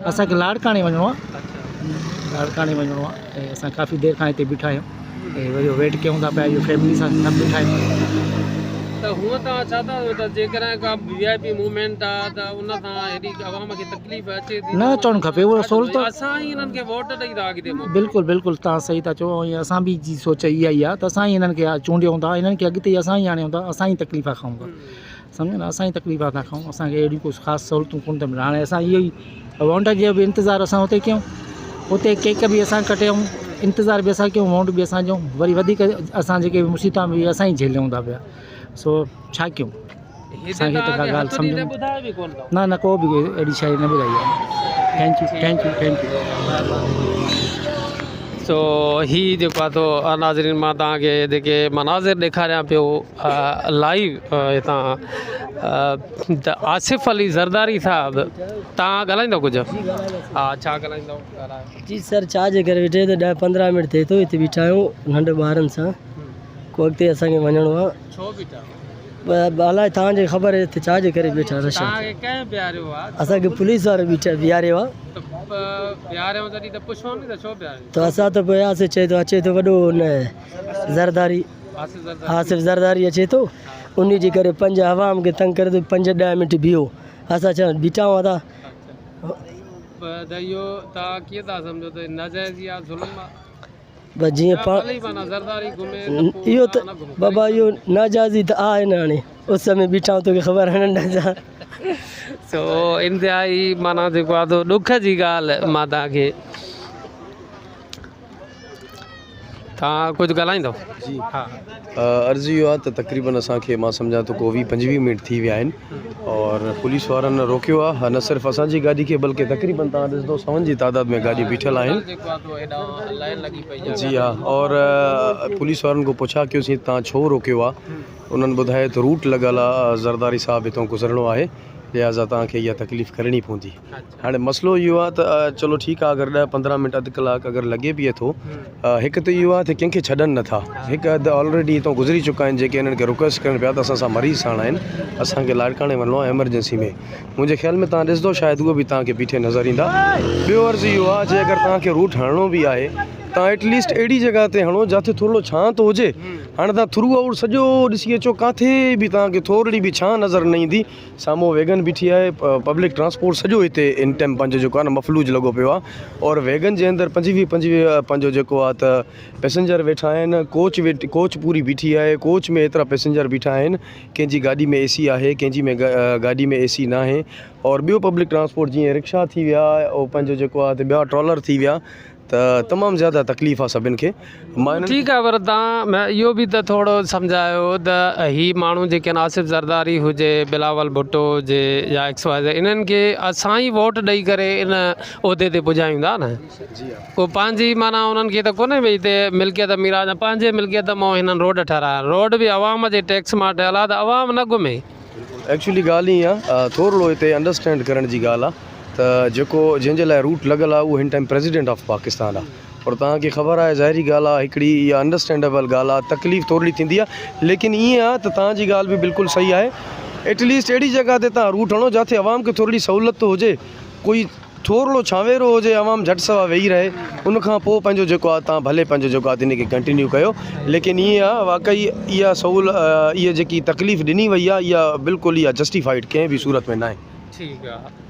असांखे लाड़काणे वञिणो आहे, लाड़काणे वञिणो आहे ऐं असां काफ़ी देरि खां हिते बीठा आहियूं ऐं वरी वेट कयूं था पिया इहो फैमिली सां सभु बीठा आहियूं। त हूअं तव्हां छा था त जेकॾहिं का VIP मूवमेंट आहे त उन सां हेॾी आवाम खे तकलीफ़ अचे थी, न अचणु खपे, उहा सहूलियत असां ई हिननि खे वोट ॾेई था अॻिते मोकिलियूं। बिल्कुलु बिल्कुलु तव्हां सही था चओ ऐं असां बि जी सोच इहा ई आहे त असां ई हिननि खे चूंडियूं था, हिननि खे अॻिते असां ई आणियूं था, असां ई तकलीफ़ खाऊं था, सम्झो न, असां ई तकलीफ़ था खाऊं, असांखे अहिड़ी कुझु ख़ासि सहूलियतूं कोन थियूं मिलनि। हाणे असां इहो ई वोट जो बि इंतज़ारु असां हुते कयूं, हुते केक बि असां कटियूं, इंतज़ारु बि असां कयूं, वोट बि असां ॾियूं, वरी वधीक असां जेके मुसीबतां बि असां ई झेलियूं था पिया। सो छा कयूं, असांखे त का ॻाल्हि सम्झ न न को बि अहिड़ी शइ न ॿुधाई आहे। Thank U. सो ही जेको आहे तो नाज़रीन मां तव्हांखे जेके मनाज़िर ॾेखारियां पियो लाइव हितां त आसिफ़ अली ज़रदारी साहिबु, तव्हां ॻाल्हाईंदो कुझु? हा, छा ॻाल्हाईंदो? जी सर, छा जे करे वेठे त 10-15 मिंट थिए थो हिते बीठा आहियूं नंढे ॿारनि सां, को अॻिते असांखे वञिणो आहे। छो बीठा? अलाए तव्हांखे ख़बर आहे हिते छा जे करे बीठा रश? कंहिं बीहारियो आहे? असांखे पुलिस वारो बीहारियो आहे। बीहारियो तॾहिं त पुछो नी त छो बीहारियो? त असां त वियासीं, चए थो अचे थो वॾो हुन ज़रदारी, आसिफ़ ज़रदारी अचे थो, उन जे करे पंज आवाम खे तंग करे थो, 5-10 मिंट बीहो, असां छा बीठा हुआ था। त इहो तव्हां कीअं था सम्झो त नाजाइज़ या ज़ुल्म आहे? बस जीअं इहो त बाबा इहो नाजाइज़ी त आहे न, हाणे उस में बीठा आहियूं, तोखे ख़बर आहे नंढा। सो इंतिहाई माना जेको आहे तो ॾुख जी ॻाल्हि। मां तव्हांखे तव्हां कुझु ॻाल्हाईंदो? जी हा, अर्ज़ु इहो आहे त तक़रीबन असांखे मां सम्झां थो को 20-25 मिंट थी विया आहिनि और पुलिस वारनि रोकियो आहे, न सिर्फ़ु असांजी गाॾी खे बल्कि तक़रीबन तव्हां ॾिसंदो 100 जी तादाद में गाॾी बीठल आहिनि। जी हा, और पुलिस वारनि खां पुछा कयोसीं तव्हां छो रोकियो आहे, उन्हनि ॿुधायो त रूट लॻल आहे, ज़रदारी साहिबु हितां गुज़रणो आहे, लिहाज़ा तव्हांखे इहा तकलीफ़ करणी पवंदी। हाणे मसइलो इहो आहे त चलो ठीकु आहे, अगरि 10-15 मिंट अधु कलाकु अगरि लॻे बि थो, हिकु त इहो आहे त कंहिंखे छॾनि नथा, हिकु अधु ऑलरेडी हितां गुज़री चुका आहिनि जेके हिननि खे रिक्वेस्ट कनि पिया त असां सां मरीज़ साण आहिनि, असांखे लाड़काणे वञिणो आहे एमरजेंसी में। मुंहिंजे ख़्याल में तव्हां ॾिसंदो शायदि उहो बि तव्हांखे बीठे नज़र ईंदा। ॿियो अर्ज़ु इहो आहे जे अगरि तव्हांखे रूट हणिणो बि आहे तव्हां एटलीस्ट अहिड़ी जॻह ते हणो जिते थोरो छांव थो हुजे। हाणे तव्हां थ्रू आउट सॼो ॾिसी अचो, किथे बि तव्हांखे थोरी बि छांव नज़र न ईंदी। साम्हूं वैगन बीठी आहे, पब्लिक ट्रांसपोर्ट सॼो हिते इन टाइम पंहिंजो जेको आहे न मफ़लूज लॻो पियो आहे, और वैगन जे अंदरि 25 पंहिंजो जेको आहे त पैसेंजर वेठा आहिनि, कोच पूरी बीठी आहे, कोच में एतिरा पैसेंजर बीठा आहिनि, कंहिंजी गाॾी में AC आहे, कंहिंजी में गाॾी में AC न आहे। और ॿियो पब्लिक ट्रांसपोर्ट जीअं रिक्शा थी विया, ऐं पंहिंजो जेको आहे त ॿिया ट्रॉलर थी विया, त तमामु ज़्यादा तकलीफ़ आहे सभिनि खे। ठीकु आहे, पर तव्हां इहो बि त थोरो सम्झायो त ही माण्हू जेके आहिनि आसिफ़ ज़रदारी हुजे, बिलावल भुट्टो हुजे या XYZ, इन्हनि खे असां ई वोट ॾेई करे इन उहिदे ते पुॼायूं था न। को पंहिंजी माना उन्हनि खे त कोन्हे भई हिते मिल्कियत मीराज पंहिंजे मिल्कियत मां हिननि रोड ठाहिराया, रोड बि आवाम जे टैक्स मां ठहियल आहे, त आवाम न घुमे। एक्चुअली ॻाल्हि ईअं आहे, थोरो हिते अंडरस्टैंड करण जी ॻाल्हि आहे त जेको जंहिंजे लाइ रूट लॻल आहे उहो हिन टाइम प्रेसिडेंट ऑफ पाकिस्तान आहे, और तव्हांखे ख़बर आहे ज़ाहिरी ॻाल्हि आहे, हिकिड़ी इहा अंडरस्टैंडेबल ॻाल्हि आहे, तकलीफ़ थोरी थींदी आहे, लेकिन ईअं आहे त तव्हांजी ॻाल्हि बि बिल्कुलु सही आहे। एटलीस्ट अहिड़ी जॻह ते तव्हां रूट हणो जिते आवाम खे थोरी सहूलियत हुजे, कोई थोरो छांवेरो हुजे, आवाम झटि सवा वेही रहे, उनखां पोइ पंहिंजो जेको आहे तव्हां भले पंहिंजो जेको आहे इन खे कंटिन्यू कयो। लेकिन ईअं आहे वाक़ई इहा इहा जेकी तकलीफ़ ॾिनी वई आहे, इहा बिल्कुलु इहा जस्टिफाइड कंहिं बि सूरत में न आहे। ठीकु आहे।